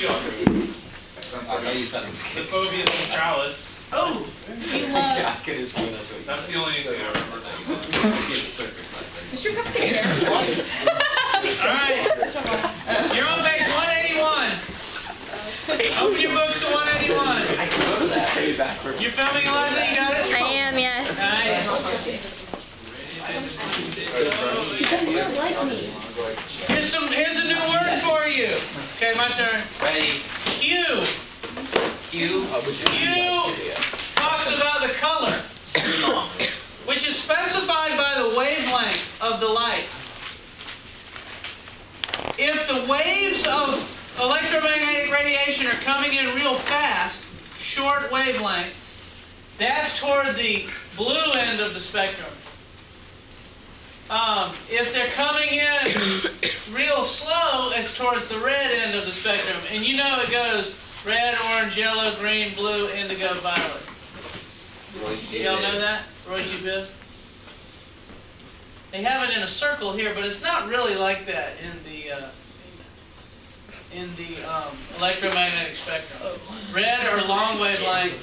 The phobia centralis. Oh! That's the only thing I remember. Does your cup say hair? Alright. You're on page 181. Open your books to 181. You filming, Eliza? You got it? I am, yes. Nice. Here's a new word for you. Okay, my turn. Ready. Q. Q. Q talks about the color, which is specified by the wavelength of the light. If the waves of electromagnetic radiation are coming in real fast, short wavelengths, that's toward the blue end of the spectrum. If they're coming in real slow, it's towards the red end of the spectrum. And you know it goes red, orange, yellow, green, blue, indigo, violet. Y'all know that? Roy G. Biv? They have it in a circle here, but it's not really like that in the electromagnetic spectrum. Red or long wavelength,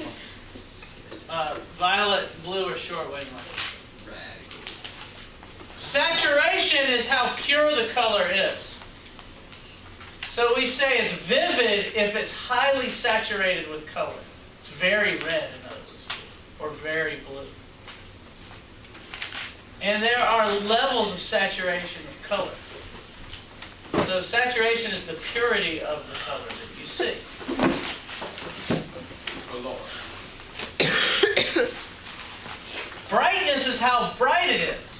violet, blue, or short wavelength. Saturation is how pure the color is. So we say it's vivid if it's highly saturated with color. It's very red, in other words, or very blue. And there are levels of saturation of color. So saturation is the purity of the color that you see. Brightness is how bright it is.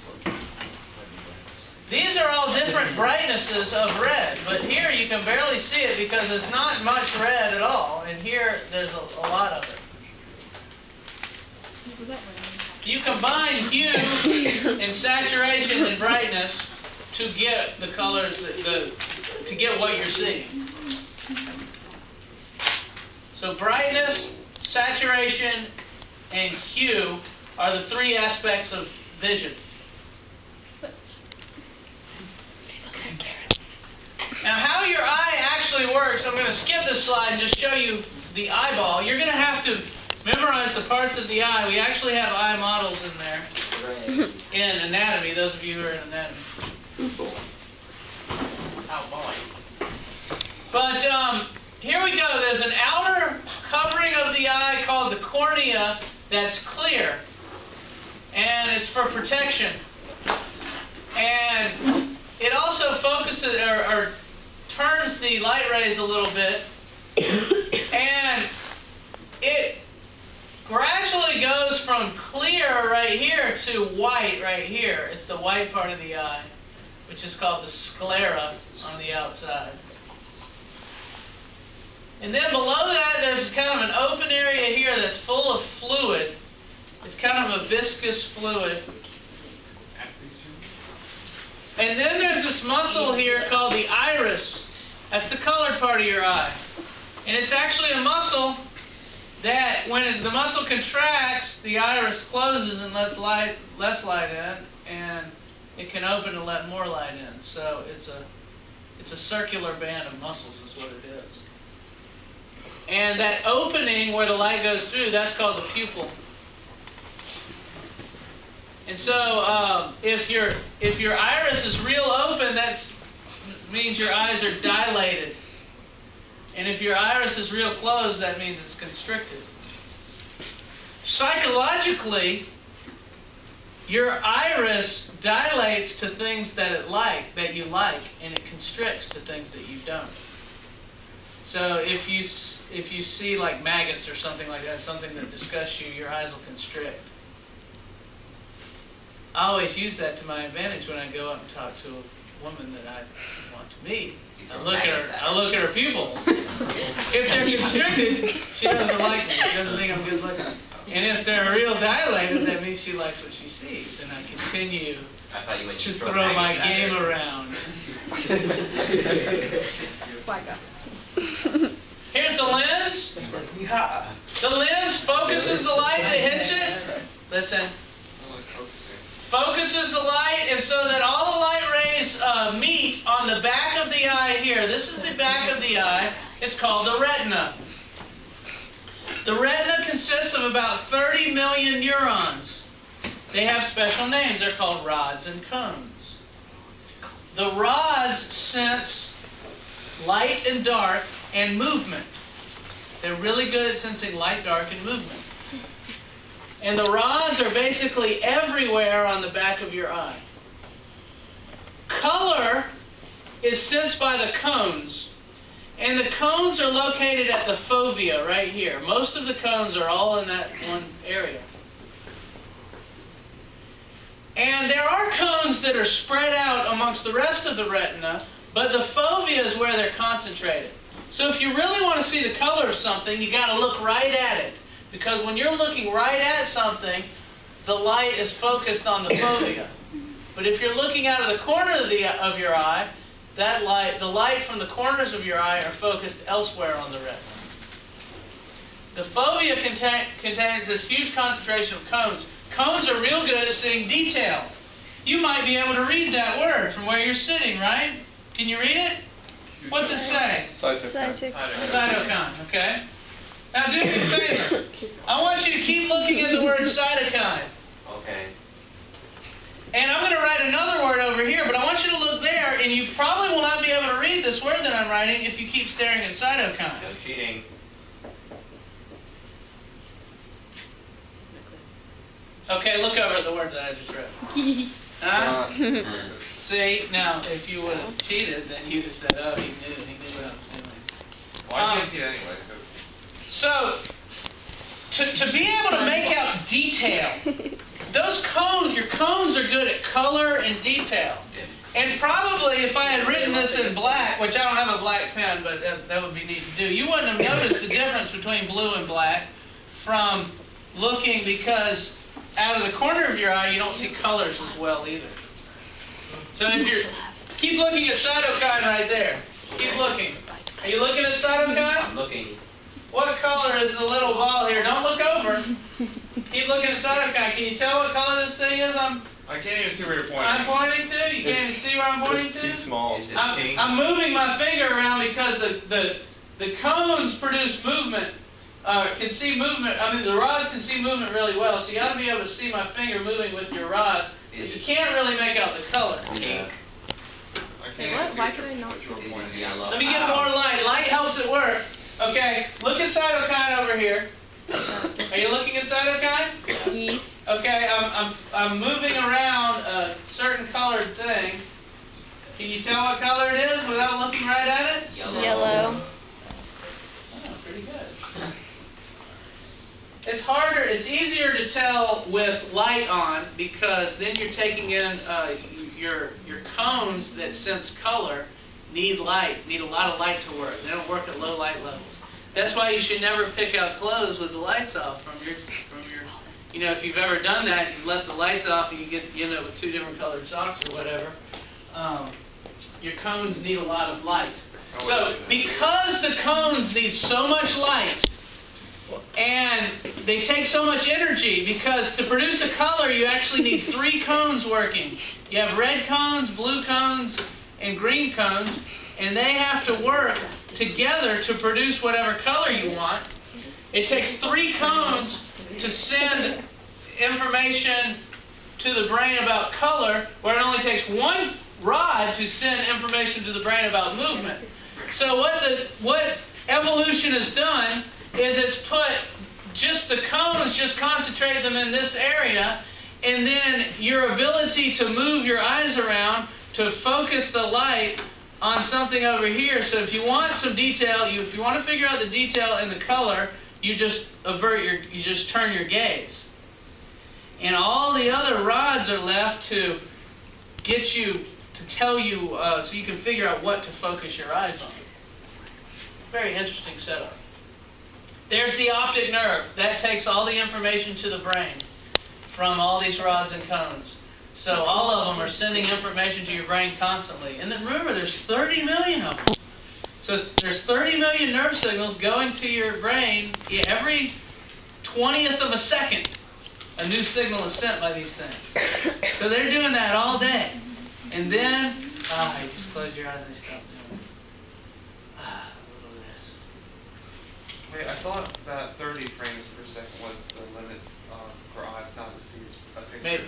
These are all different brightnesses of red, but here you can barely see it because there's not much red at all, and here there's a lot of it. You combine hue and saturation and brightness to get the colors, to get what you're seeing. So brightness, saturation, and hue are the three aspects of vision. Now, how your eye actually works, I'm going to skip this slide and just show you the eyeball. You're going to have to memorize the parts of the eye. We actually have eye models in there in anatomy, those of you who are in anatomy. Oh, boy. But here we go. There's an outer covering of the eye called the cornea that's clear. And it's for protection. And it also focuses or turns the light rays a little bit, and it gradually goes from clear right here to white right here. It's the white part of the eye, which is called the sclera on the outside. And then below that, there's kind of an open area here that's full of fluid. It's kind of a viscous fluid. And then there's this muscle here called the iris. That's the colored part of your eye. And it's actually a muscle that when the muscle contracts, the iris closes and lets less light in, and it can open to let more light in. So it's a circular band of muscles is what it is. And that opening where the light goes through, that's called the pupil. And so if your iris is real open, that means your eyes are dilated. And if your iris is real closed, that means it's constricted. Psychologically, your iris dilates to things that you like, and it constricts to things that you don't. So if you see like maggots or something like that, something that disgusts you, your eyes will constrict. I always use that to my advantage when I go up and talk to a woman that I want to meet. I look at her pupils. If they're constricted, she doesn't like me. She doesn't think I'm good looking. And if they're real dilated, that means she likes what she sees. And I continue to throw my game around. Here's the lens. The lens focuses the light that hits it. Listen. Focuses the light, and so that all the light rays meet on the back of the eye here. This is the back of the eye. It's called the retina. The retina consists of about 30 million neurons. They have special names. They're called rods and cones. The rods sense light and dark and movement. They're really good at sensing light, dark, and movement. And the rods are basically everywhere on the back of your eye. Color is sensed by the cones. And the cones are located at the fovea right here. Most of the cones are all in that one area. And there are cones that are spread out amongst the rest of the retina, but the fovea is where they're concentrated. So if you really want to see the color of something, you got to look right at it. Because when you're looking right at something, the light is focused on the fovea. But if you're looking out of the corner of your eye, the light from the corners of your eye are focused elsewhere on the retina. The fovea contains this huge concentration of cones. Cones are real good at seeing detail. You might be able to read that word from where you're sitting, right? Can you read it? What's it say? Cytokine. Okay. Now do me a favor. I want you to keep looking at the word cytokine. Okay. And I'm going to write another word over here, but I want you to look there, and you probably will not be able to read this word that I'm writing if you keep staring at cytokine. No cheating. Okay, look over at the word that I just read. Huh? See, now, if you would have cheated, then you'd have said, oh, he knew what I was doing. Well, I can't see it anyways. So, to be able to make out detail, those cones, your cones are good at color and detail. And probably if I had written this in black, which I don't have a black pen, but that would be neat to do, you wouldn't have noticed the difference between blue and black from looking, because out of the corner of your eye you don't see colors as well either. So if you're, keep looking at cytokine right there. Keep looking. Are you looking at cytokine? I'm looking. What color is the little ball here? Don't look over. Keep looking at cytokine. Can you tell what color this thing is? I can't even see where you're pointing. I'm pointing to? You can't even see where I'm pointing to? It's too small. Is it pink? I'm moving my finger around because the cones produce movement. Can see movement. I mean, the rods can see movement really well, so you ought to be able to see my finger moving with your rods. Because you can't really make out the color. Pink. Why can I not? Is it yellow? Let me get more light. Light helps it work. Okay, look at cytokine over here. Are you looking at cytokine? Yes. Okay, I'm moving around a certain colored thing. Can you tell what color it is without looking right at it? Yellow. Oh, pretty good. It's harder, it's easier to tell with light on because then you're taking in your cones that sense color need light, need a lot of light to work. They don't work at low light levels. That's why you should never pick out clothes with the lights off from your you know, if you've ever done that, you left the lights off and you end up with two different colored socks or whatever. Your cones need a lot of light. So because the cones need so much light and they take so much energy, because to produce a color you actually need 3 cones working. You have red cones, blue cones, and green cones, and they have to work together to produce whatever color you want. It takes 3 cones to send information to the brain about color, where it only takes 1 rod to send information to the brain about movement. So what evolution has done is it's put just the cones, just concentrated them in this area, and then your ability to move your eyes around to focus the light on something over here. So if you want some detail, if you want to figure out the detail in the color, you just you just turn your gaze. And all the other rods are left to get you, to tell you, so you can figure out what to focus your eyes on. Very interesting setup. There's the optic nerve. That takes all the information to the brain from all these rods and cones. So all of them are sending information to your brain constantly. And then remember, there's 30 million of them. So there's 30 million nerve signals going to your brain every 20th of a second. A new signal is sent by these things. So they're doing that all day. And then, you just close your eyes and stop doing it. A little of this. thought that 30 frames per second was the limit for eyes not to see a picture. Maybe.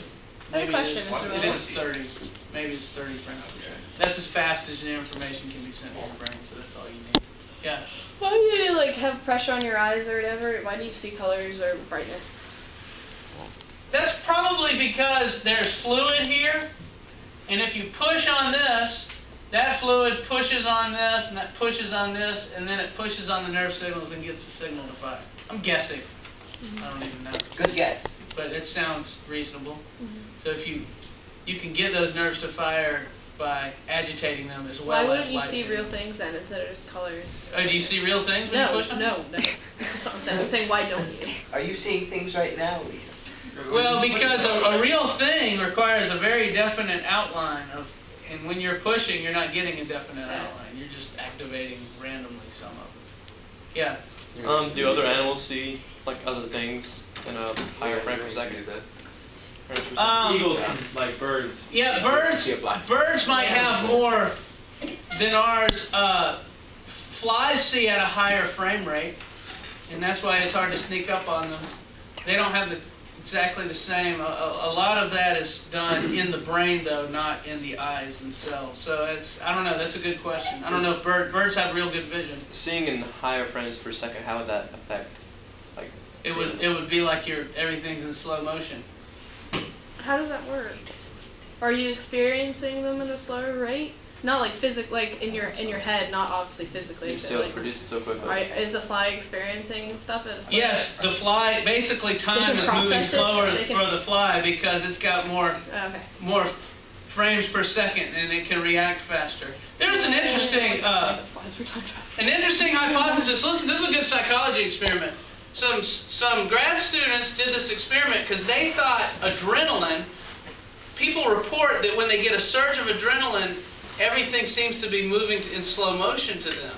I have a question, it is, Mr. it Miller. is 30. Maybe it's 30 frames per Okay. second. That's as fast as your information can be sent to your brain, so that's all you need. Yeah. Why do you like have pressure on your eyes or whatever? Why do you see colors or brightness? That's probably because there's fluid here, and if you push on this, that fluid pushes on this, and that pushes on this, and then it pushes on the nerve signals and gets the signal to fire. I'm guessing. I don't even know. Good guess. But it sounds reasonable. So if you can get those nerves to fire by agitating them as Why well wouldn't as you light. see real things then instead of just colors? Oh, do you see real things when you No, push them? no. That's what I'm saying. I'm saying why don't you? Are you seeing things right now, Lisa? Well, because a real thing requires a very definite outline of, and when you're pushing, you're not getting a definite outline. You're just activating randomly some of it. Yeah. Do other animals see like other things in a higher frame per second? Eagles, like birds. Yeah, birds might have more than ours. Flies see at a higher frame rate, and that's why it's hard to sneak up on them. They don't have exactly the same. A lot of that is done in the brain, though, not in the eyes themselves. So I don't know. That's a good question. I don't know if birds have real good vision. Seeing in higher frames per second, how would that affect? Like, It would be like everything's in slow motion. How does that work? Are you experiencing them at a slower rate? Not like like in your head, not obviously physically. you but still like, produce it so quickly. is the fly experiencing stuff at a slower Yes, the fly. Basically, time is moving process it, slower or they can- for the fly because it's got more Okay. frames per second, and it can react faster. There's an interesting hypothesis. Listen, this is a good psychology experiment. Some grad students did this experiment because they thought adrenaline. People report that when they get a surge of adrenaline, everything seems to be moving in slow motion to them.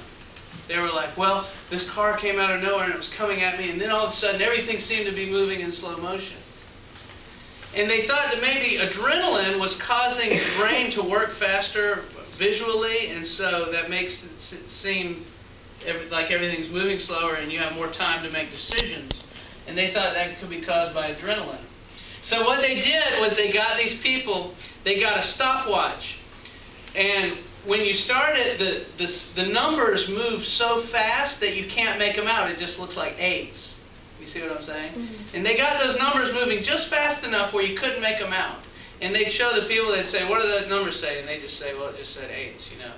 They were like, well, this car came out of nowhere and it was coming at me, and then all of a sudden everything seemed to be moving in slow motion. And they thought that maybe adrenaline was causing the brain to work faster visually, and so that makes it seem like everything's moving slower and you have more time to make decisions. And they thought that could be caused by adrenaline. So what they did was they got these people, they got a stopwatch. And when you start it, the numbers move so fast that you can't make them out. It just looks like 8s. You see what I'm saying? Mm-hmm. And they got those numbers moving just fast enough where you couldn't make them out. And they'd show the people, they'd say, what do those numbers say? And they just say, well, it just said 8s, you know.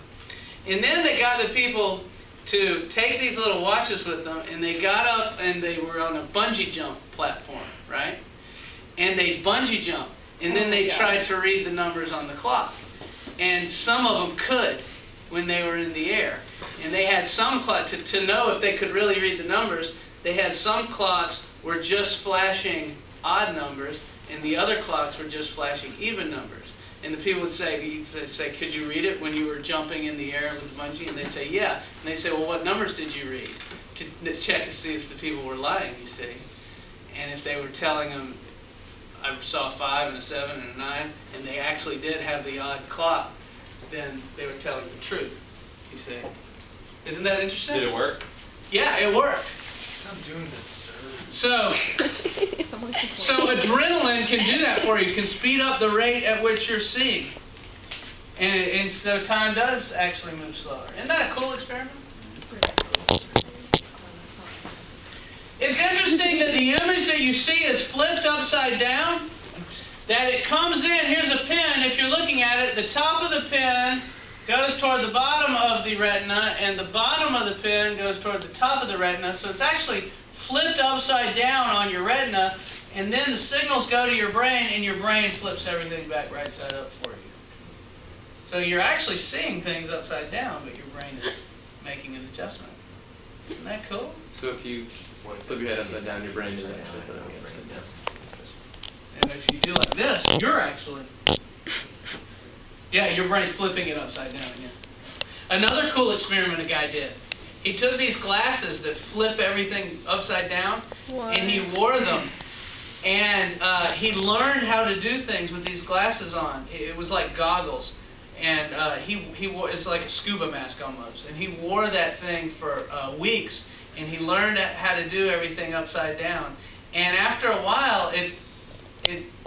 And then they got the people to take these little watches with them, and they got up and they were on a bungee jump platform, right? And they bungee jump, and then they tried to read the numbers on the clock. And some of them could when they were in the air. And they had some clock, to know if they could really read the numbers, they had some clocks were just flashing odd numbers, and the other clocks were just flashing even numbers. And the people would say, could you read it when you were jumping in the air with bungee? And they'd say, yeah. And they'd say, well, what numbers did you read? To check to see if the people were lying, you see. And if they were telling them, I saw a 5 and a 7 and a 9, and they actually did have the odd clock, then they were telling the truth, you see. Isn't that interesting? Did it work? Yeah, it worked. Stop doing that, sir. So adrenaline can do that for you. It can speed up the rate at which you're seeing. And so time does actually move slower. Isn't that a cool experiment? It's interesting that the image that you see is flipped upside down. That it comes in, here's a pin, if you're looking at it, the top of the pin goes toward the bottom of the retina, and the bottom of the pin goes toward the top of the retina. So it's actually flipped upside down on your retina, and then the signals go to your brain, and your brain flips everything back right side up for you. So you're actually seeing things upside down, but your brain is making an adjustment. Isn't that cool? So if you flip your head upside down, your brain is actually flipping it upside down. And if you do like this, you're actually... Yeah, your brain's flipping it upside down again. Another cool experiment a guy did. He took these glasses that flip everything upside down, and he wore them. And he learned how to do things with these glasses on. It was like goggles. And he wore, it's like a scuba mask almost. And he wore that thing for weeks. and he learned how to do everything upside down. And after a while, it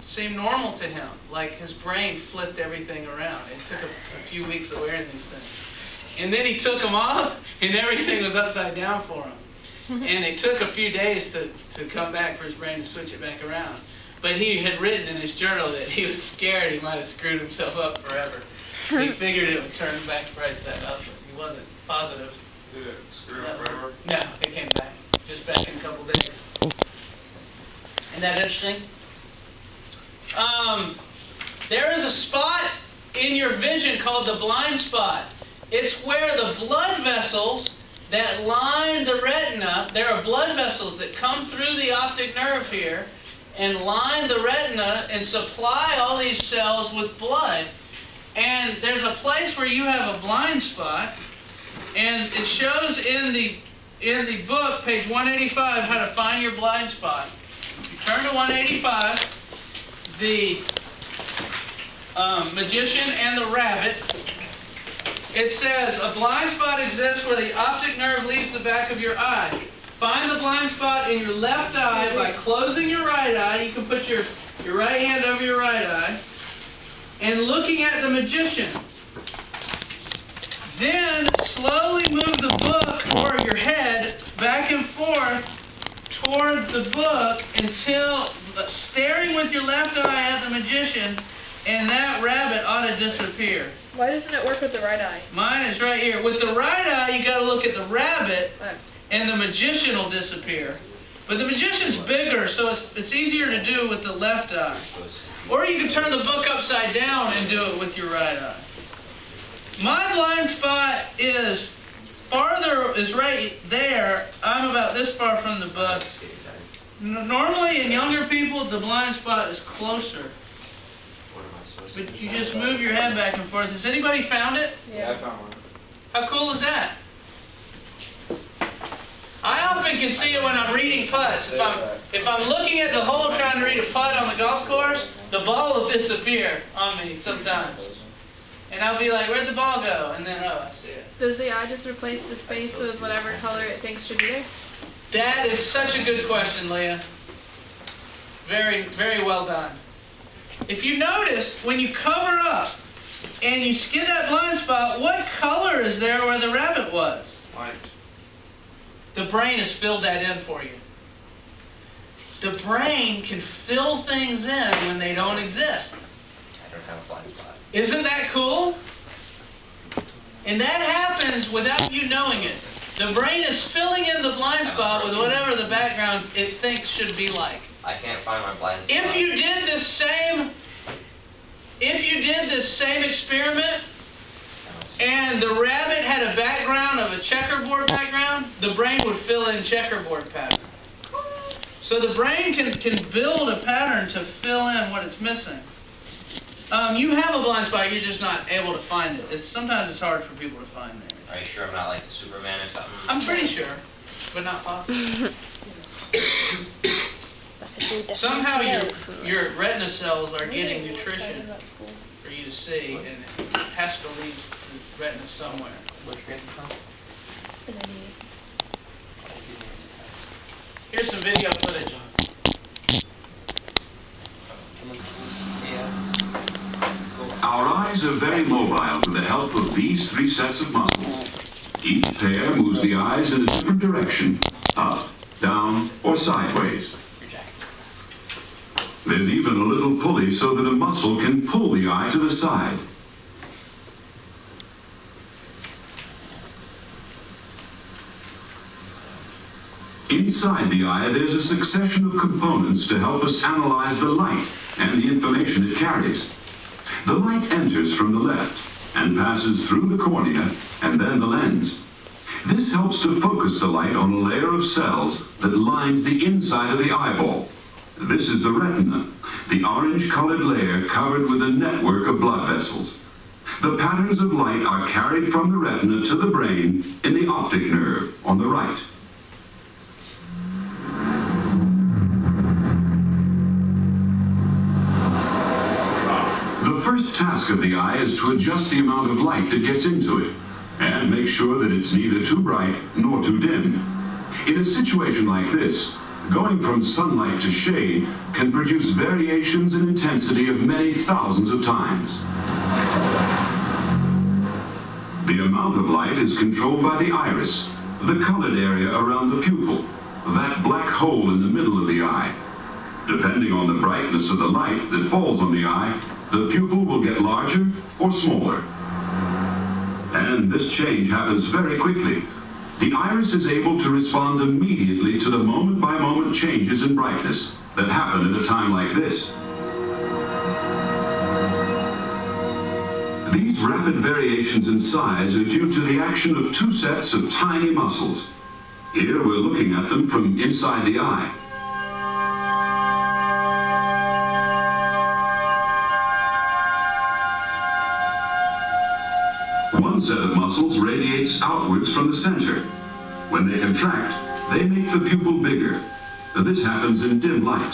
seemed normal to him. Like his brain flipped everything around. It took a few weeks of wearing these things. And then he took them off, and everything was upside down for him. And it took a few days to come back for his brain to switch it back around. But he had written in his journal that he was scared he might have screwed himself up forever. He figured it would turn back right side up, but he wasn't positive. Did it screw up forever? No, it came back. Just back in a couple days. Isn't that interesting? There is a spot in your vision called the blind spot. It's where the blood vessels that line the retina, there are blood vessels that come through the optic nerve here and line the retina and supply all these cells with blood. And there's a place where you have a blind spot, and it shows in the book, page 185, how to find your blind spot. You turn to 185, the magician and the rabbit. It says, a blind spot exists where the optic nerve leaves the back of your eye. Find the blind spot in your left eye by closing your right eye. You can put your right hand over your right eye. And looking at the magician. Then slowly move the book or your head back and forth toward the book until staring with your left eye at the magician, and that rabbit ought to disappear. Why doesn't it work with the right eye? Mine is right here. With the right eye, you got to look at the rabbit, and the magician will disappear. But the magician's bigger, so it's easier to do with the left eye. Or you can turn the book upside down and do it with your right eye. My blind spot is right there. I'm about this far from the book. Normally, in younger people, the blind spot is closer. But you just move your head back and forth. Has anybody found it? Yeah, I found one. How cool is that? I often can see it when I'm reading putts. If I'm looking at the hole trying to read a putt on the golf course, the ball will disappear on me sometimes. And I'll be like, where'd the ball go? And then, oh, I see it. Does the eye just replace the space with whatever color it thinks should be there? That is such a good question, Leah. Very, very well done. If you notice, when you cover up and you get that blind spot, what color is there where the rabbit was? White. The brain has filled that in for you. The brain can fill things in when they don't exist. I don't have a blind spot. Isn't that cool? And that happens without you knowing it. The brain is filling in the blind spot with whatever the background it thinks should be like. I can't find my blind spot. If you did this same experiment and the rabbit had a background of a checkerboard background, the brain would fill in checkerboard pattern. So the brain can build a pattern to fill in what it's missing. You have a blind spot, you're just not able to find it. Sometimes it's hard for people to find it. Are you sure I'm not like Superman or something? I'm pretty sure, but not positive. Somehow your retina cells are getting nutrition for you to see, and it has to leave the retina somewhere. Here's some video footage. Our eyes are very mobile with the help of these three sets of muscles. Each pair moves the eyes in a different direction, up, down, or sideways. There's even a little pulley so that a muscle can pull the eye to the side. Inside the eye, there's a succession of components to help us analyze the light and the information it carries. The light enters from the left and passes through the cornea and then the lens. This helps to focus the light on a layer of cells that lines the inside of the eyeball. This is the retina, the orange-colored layer covered with a network of blood vessels. The patterns of light are carried from the retina to the brain in the optic nerve on the right. The first task of the eye is to adjust the amount of light that gets into it and make sure that it's neither too bright nor too dim. In a situation like this, going from sunlight to shade can produce variations in intensity of many thousands of times. The amount of light is controlled by the iris, the colored area around the pupil, that black hole in the middle of the eye. Depending on the brightness of the light that falls on the eye, the pupil will get larger or smaller. And this change happens very quickly. The iris is able to respond immediately to the moment-by-moment changes in brightness that happen at a time like this. These rapid variations in size are due to the action of two sets of tiny muscles. Here we're looking at them from inside the eye. One set of muscles radiates outwards from the center. When they contract, they make the pupil bigger. This happens in dim light.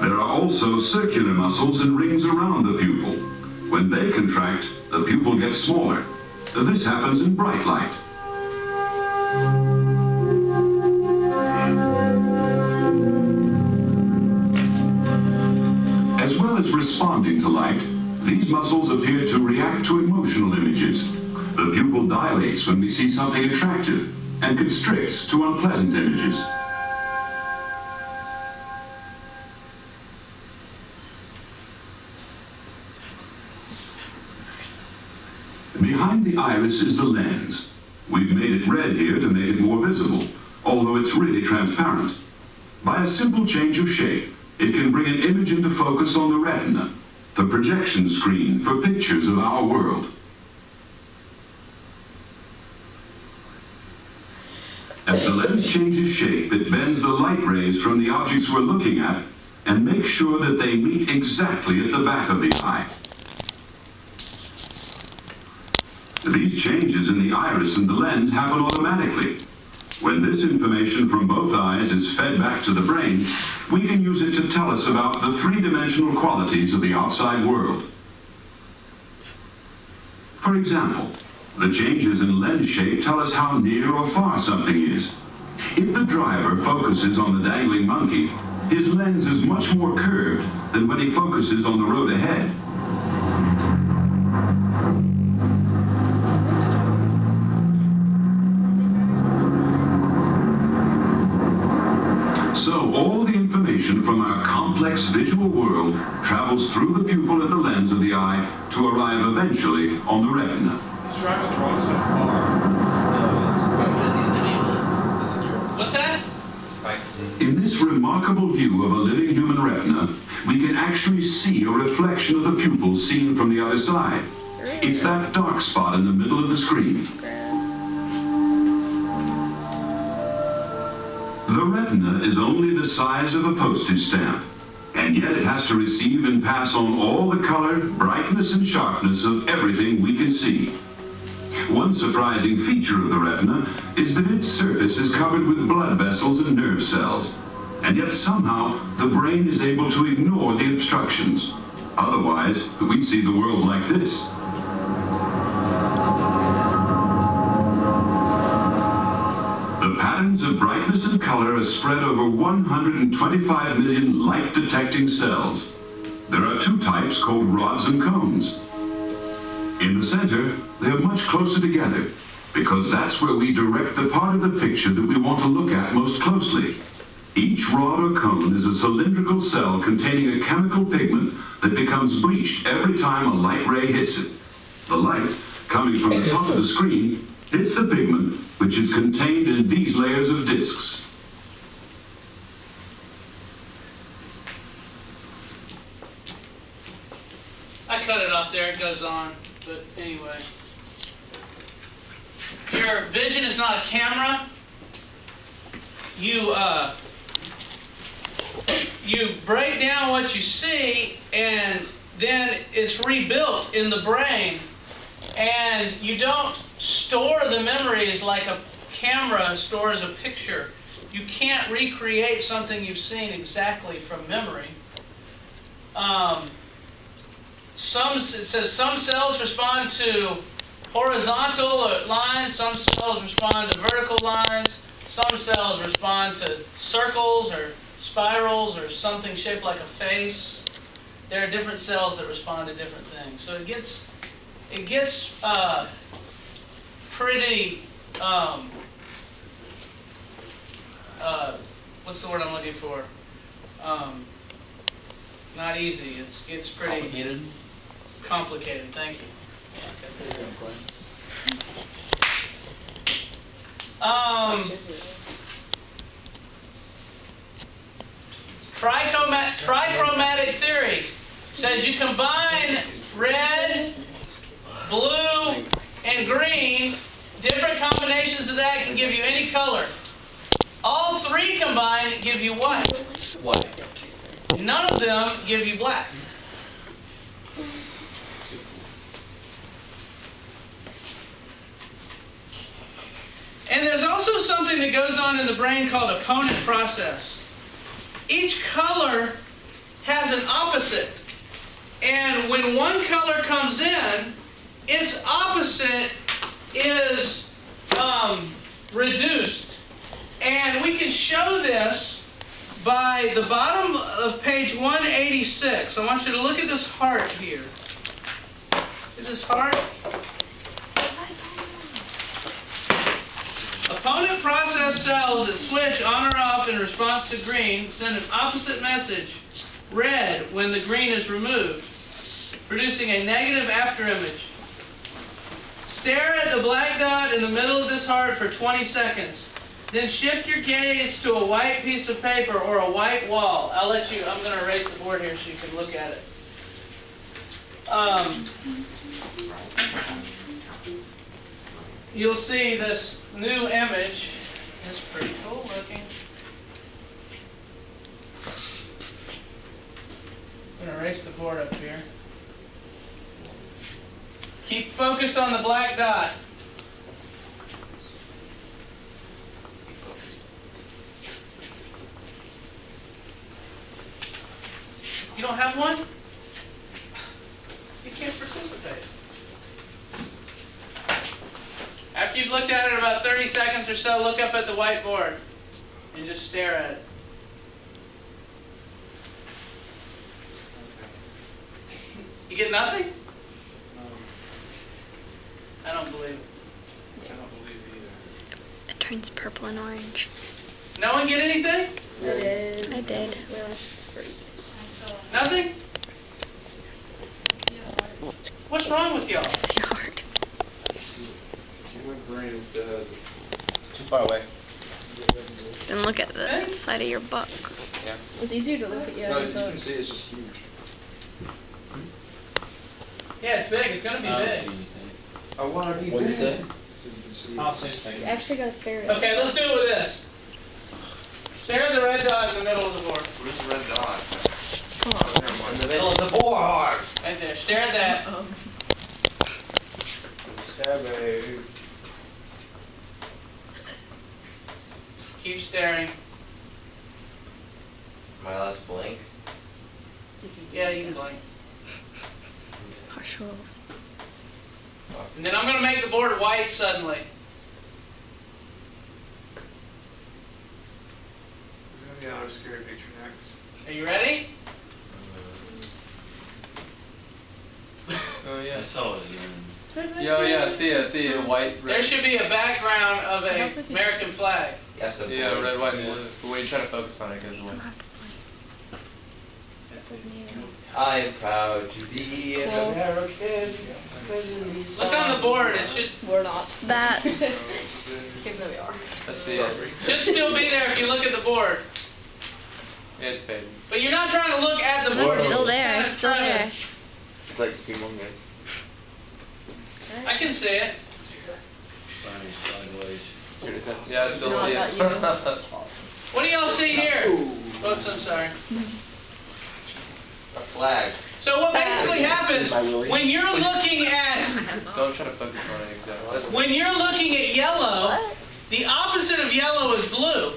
There are also circular muscles and rings around the pupil. When they contract, the pupil gets smaller. This happens in bright light. As well as responding to light, these muscles appear to react to emotional images. The pupil dilates when we see something attractive and constricts to unpleasant images. Behind the iris is the lens. We've made it red here to make it more visible, although it's really transparent. By a simple change of shape, it can bring an image into focus on the retina, the projection screen for pictures of our world. As the lens changes shape, it bends the light rays from the objects we're looking at and makes sure that they meet exactly at the back of the eye. These changes in the iris and the lens happen automatically. When this information from both eyes is fed back to the brain, we can use it to tell us about the three-dimensional qualities of the outside world. For example, the changes in lens shape tell us how near or far something is. If the driver focuses on the dangling monkey, his lens is much more curved than when he focuses on the road ahead. So all the information from our complex visual world travels through the pupil and the lens of the eye to arrive eventually on the retina. He's driving the wrong side of the car. What's that? In this remarkable view of a living human retina, we can actually see a reflection of the pupil seen from the other side. It's that dark spot in the middle of the screen. The retina is only the size of a postage stamp, and yet it has to receive and pass on all the color, brightness, and sharpness of everything we can see. One surprising feature of the retina is that its surface is covered with blood vessels and nerve cells, and yet somehow the brain is able to ignore the obstructions. Otherwise, we'd see the world like this. The patterns of brightness and color are spread over 125 million light-detecting cells. There are two types called rods and cones. In the center, they are much closer together because that's where we direct the part of the picture that we want to look at most closely. Each rod or cone is a cylindrical cell containing a chemical pigment that becomes bleached every time a light ray hits it. The light, coming from the top of the screen, hits the pigment, which is contained in these layers of discs. I cut it off there, it goes on, but anyway. Your vision is not a camera. You break down what you see, and then it's rebuilt in the brain. And you don't store the memories like a camera stores a picture. You can't recreate something you've seen exactly from memory. it says some cells respond to horizontal lines, some cells respond to vertical lines, some cells respond to circles or spirals or something shaped like a face. There are different cells that respond to different things. So it gets pretty, what's the word I'm looking for? Not easy. It gets pretty complicated. Thank you. Trichromatic theory says you combine red, blue, and green. Different combinations of that can give you any color. All three combined give you white. White. None of them give you black. And there's also something that goes on in the brain called opponent process. Each color has an opposite. And when one color comes in, its opposite is reduced. And we can show this by the bottom of page 186. I want you to look at this heart here. Is this heart? Opponent process cells that switch on or off in response to green send an opposite message, red, when the green is removed, producing a negative afterimage. Stare at the black dot in the middle of this heart for 20 seconds. Then shift your gaze to a white piece of paper or a white wall. I'm going to erase the board here so you can look at it. You'll see this new image. It's pretty cool looking. I'm going to erase the board up here. Keep focused on the black dot. You don't have one? You can't participate. After you've looked at it about 30 seconds or so, look up at the whiteboard and just stare at it. You get nothing? I don't believe it. I don't believe it either. It turns purple and orange. No one get anything? I did. Nothing? What's wrong with y'all? It's your heart. My brain is dead. Too far away. Then look at the side of your book. Yeah. It's easier to look at you. No, you can see it's just huge. Yeah, it's big. It's going to be big. I want to be What'd you say? You actually gotta stare at it. Okay, let's do it with this. Stare at the red dot in the middle of the board. Where's the red dot? In the middle of the board. Right there. Stare at that. Stabby. Keep staring. Am I allowed to blink? Yeah, you can blink. Harsh rules. And then I'm going to make the board white suddenly. We're going to be out of scary picture next. Are you ready? Oh yeah. I saw it. Yeah, I see a white, red. There should be a background of a American flag. You have to blink. Yeah, red, white, and blue. But when you try to focus on it, it goes away. I'm proud to be an Close. American. Look on the board. It should We're not. That. Even though we are. I see it. should still be there if you look at the board. Yeah, it's fading. But you're not trying to look at the board. It's you're still just there. kind It's of still trying to- there. It's like Pokemon game. I can see it. Sideways. Yeah, I still No, see I it. thought What do y'all see here? Oops, I'm sorry. A flag. So what basically happens when you're looking at Don't try to focus on it exactly. when you're looking at yellow, the opposite of yellow is blue.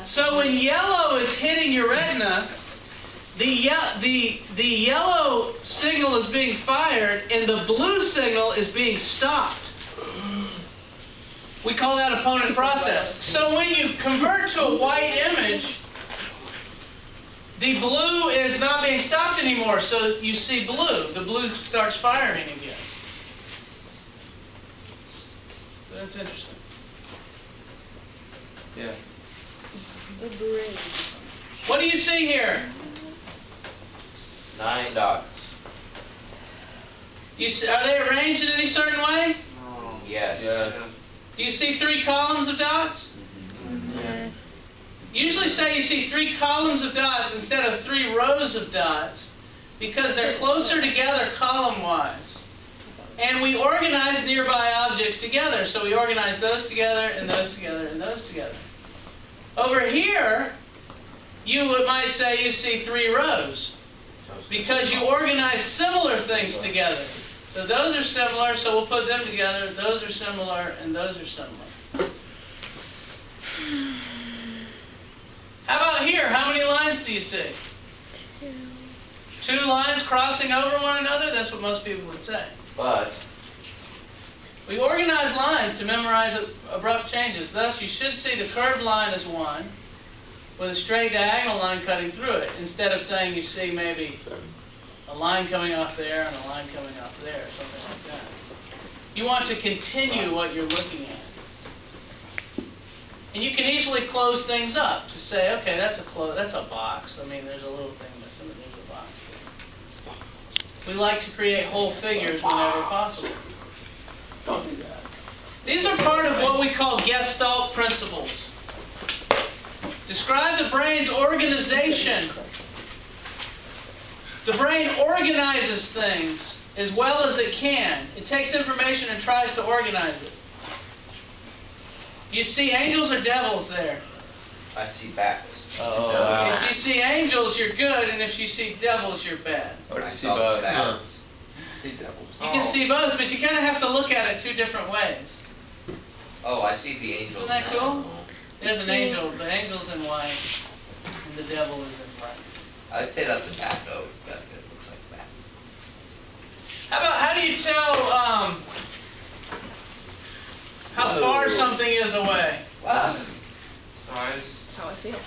So when yellow is hitting your retina, the yellow signal is being fired and the blue signal is being stopped. We call that opponent process. So when you convert to a white image, the blue is not being stopped anymore, so you see blue. The blue starts firing again. That's interesting. Yeah. What do you see here? 9 dots. You see, are they arranged in any certain way? Yes. Yeah. Do you see 3 columns of dots? Yes. Usually say you see 3 columns of dots instead of 3 rows of dots because they're closer together column-wise. And we organize nearby objects together. So we organize those together and those together and those together. Over here, you might say you see 3 rows because you organize similar things together. So those are similar, so we'll put them together. Those are similar, and those are similar. How about here? How many lines do you see? 2 lines crossing over one another? That's what most people would say. But We organize lines to memorize abrupt changes. Thus, you should see the curved line as 1 with a straight diagonal line cutting through it, instead of saying you see maybe a line coming off there and a line coming off there, or something like that. You want to continue what you're looking at. And you can easily close things up to say, okay, that's a box. I mean, there's a little thing missing, but there's a box here. We like to create whole figures whenever possible. Don't do that. These are part of what we call Gestalt principles. Describe the brain's organization. The brain organizes things as well as it can. It takes information and tries to organize it. You see angels or devils there? I see bats. Oh, So wow. if you see angels, you're good, and if you see devils, you're bad. I see saw both. bats. See devils. You can see both, but you kind of have to look at it 2 different ways. Oh, I see the angels. Isn't that now. cool? There's an angel. The angel's in white, and the devil is in black. I'd say that's a bat, though. It looks like a bat. How do you tell how far something is away? Wow. Size. That's how I feel.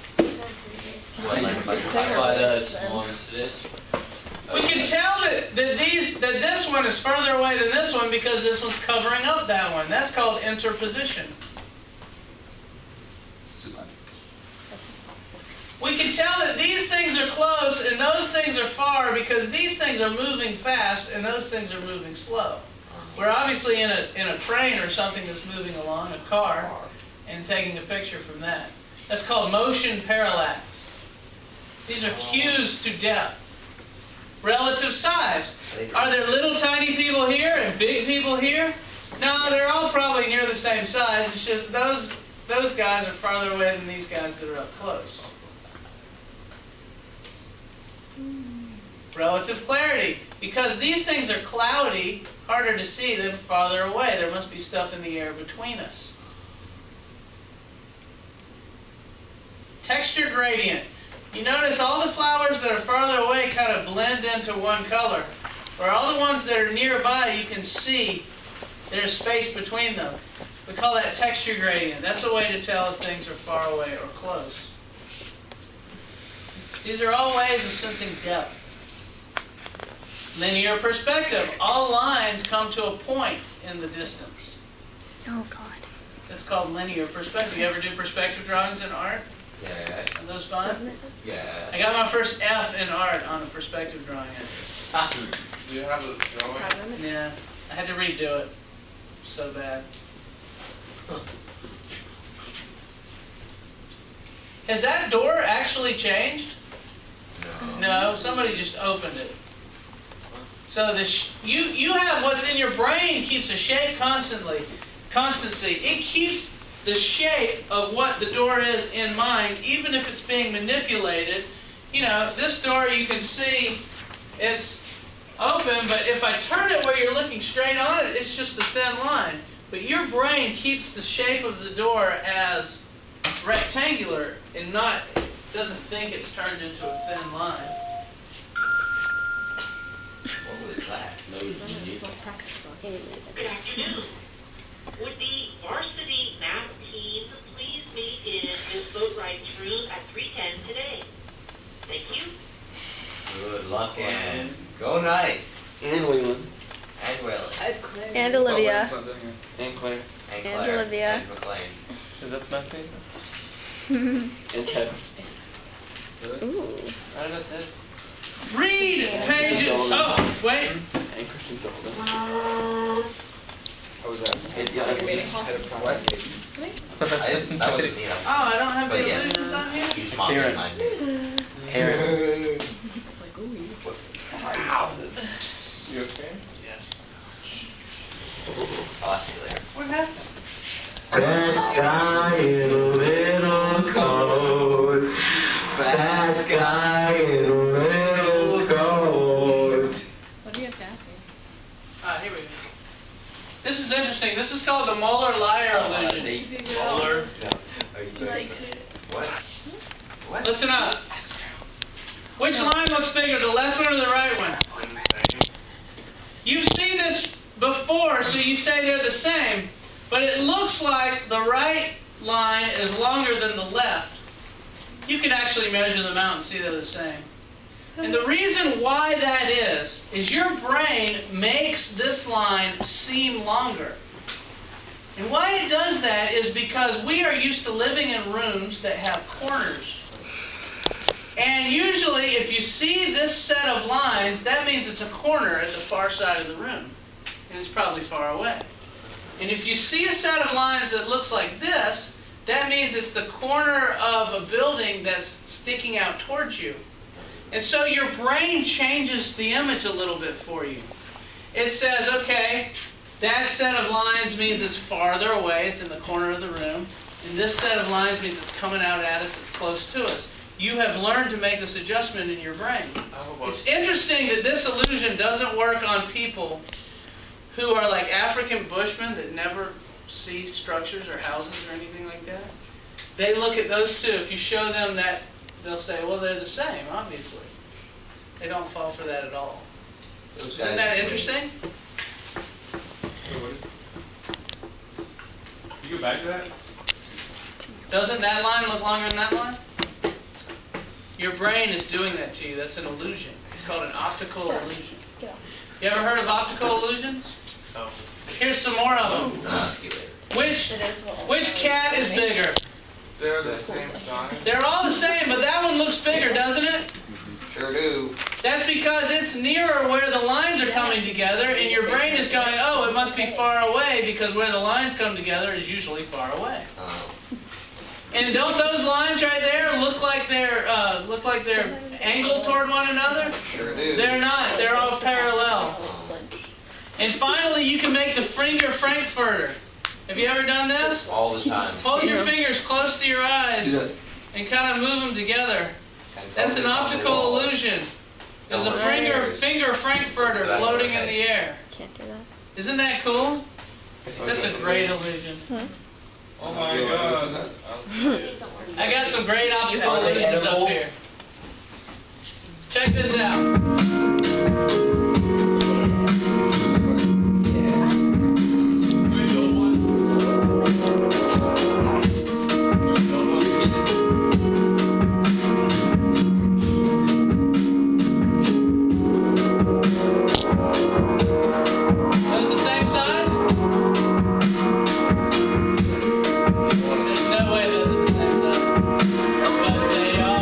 By the smallness it is. We can tell that this one is further away than this one because this one's covering up that one. That's called interposition. We can tell that these things are close and those things are far because these things are moving fast and those things are moving slow. We're obviously in a train or something that's moving along, a car, and taking a picture from that. That's called motion parallax. These are cues to depth. Relative size. Are there little tiny people here and big people here? No, they're all probably near the same size. It's just those guys are farther away than these guys that are up close. Relative clarity. Because these things are cloudy, harder to see, they're farther away. There must be stuff in the air between us. Texture gradient. You notice all the flowers that are farther away kind of blend into one color. For all the ones that are nearby, you can see there's space between them. We call that texture gradient. That's a way to tell if things are far away or close. These are all ways of sensing depth. Linear perspective. All lines come to a point in the distance. Oh, God. That's called linear perspective. You ever do perspective drawings in art? Yeah. Are those fun? Yeah. I got my first F in art on a perspective drawing. Do you have a drawing? Yeah, I had to redo it. So bad. Has that door actually changed? No, somebody just opened it. So you have what's in your brain keeps a shape constancy. It keeps the shape of what the door is in mind, even if it's being manipulated. You know, this door you can see it's open, but if I turn it where you're looking straight on it, it's just a thin line. But your brain keeps the shape of the door as rectangular and doesn't think it's turned into a thin line. Good afternoon. Would the varsity math team please meet in Miss Boatwright's room at 3:10 today? Thank you. Good luck and go night. And Leland. And Willie. And Olivia. And Claire. And And Claire. Olivia. And McLean. Is that my favorite? And Ted. Ooh. I don't know Ted. Read pages. Oh, wait. And Christian Zelda. How was that? Yeah, Head of convocation. That wasn't me. Oh, I don't have the But yes. illusions on here? He's mocking Aaron. behind me. Aaron. You okay? I'll see you later. What happened? That guy in a little coat. That guy in a little coat. What do you have to ask me? Here we go. This is interesting. This is called the molar-liar illusion. Molar. Are you good? What? What? Listen up. Which line looks bigger, the left one or the right one? You've seen this before, so you say they're the same, but it looks like the right line is longer than the left. You can actually measure them out and see they're the same. And the reason why that is your brain makes this line seem longer. And why it does that is because we are used to living in rooms that have corners. And usually, if you see this set of lines, that means it's a corner at the far side of the room. And it's probably far away. And if you see a set of lines that looks like this, that means it's the corner of a building that's sticking out towards you. And so your brain changes the image a little bit for you. It says, okay, that set of lines means it's farther away, it's in the corner of the room. And this set of lines means it's coming out at us, it's close to us. You have learned to make this adjustment in your brain. It's interesting that this illusion doesn't work on people who are like African bushmen that never see structures or houses or anything like that. They look at those two. If you show them that, they'll say, well, they're the same, obviously. They don't fall for that at all. Isn't that interesting? You go back to that? Doesn't that line look longer than that line? Your brain is doing that to you. That's an illusion. It's called an optical illusion. You ever heard of optical illusions? No. Here's some more of them. Which cat is bigger? They're the same size. They're all the same, but that one looks bigger, doesn't it? Sure do. That's because it's nearer where the lines are coming together, and your brain is going, oh, it must be far away, because where the lines come together is usually far away. Oh. And don't those lines right there look like they're angled toward one another? Sure do. They're not. They're all parallel. And finally, you can make the finger Frankfurter. Have you ever done this? All the time. Hold your fingers close to your eyes and kind of move them together. That's an optical illusion. There's a finger Frankfurter floating in the air. Can't do that. Isn't that cool? That's a great illusion. Oh my God. I got some great optical Are they illusions edible? up here. Check this out. Those the same size? There's no way those are the same size. But they are.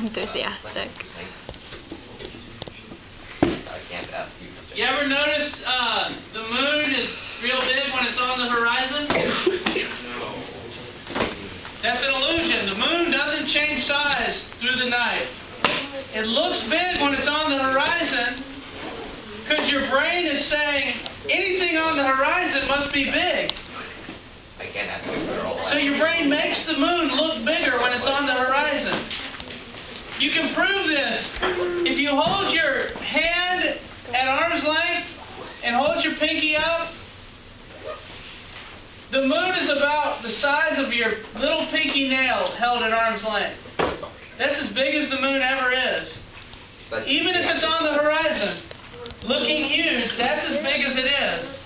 enthusiastic. I can't ask you. Mr. You ever notice the moon is real big when it's on the horizon? No. That's an illusion. The moon doesn't change size through the night. It looks big when it's on the horizon because your brain is saying anything on the horizon must be big. I can't ask you for all. So your brain makes the moon look bigger when it's on the horizon. You can prove this. If you hold your hand at arm's length and hold your pinky up, the moon is about the size of your little pinky nail held at arm's length. That's as big as the moon ever is. Even if it's on the horizon, looking huge, that's as big as it is.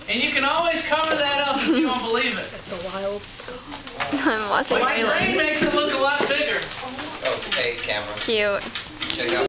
And you can always cover that up if you don't believe it. The wild. I'm watching My brain Island. makes it look a lot bigger. Oh, hey, camera. Cute. Check out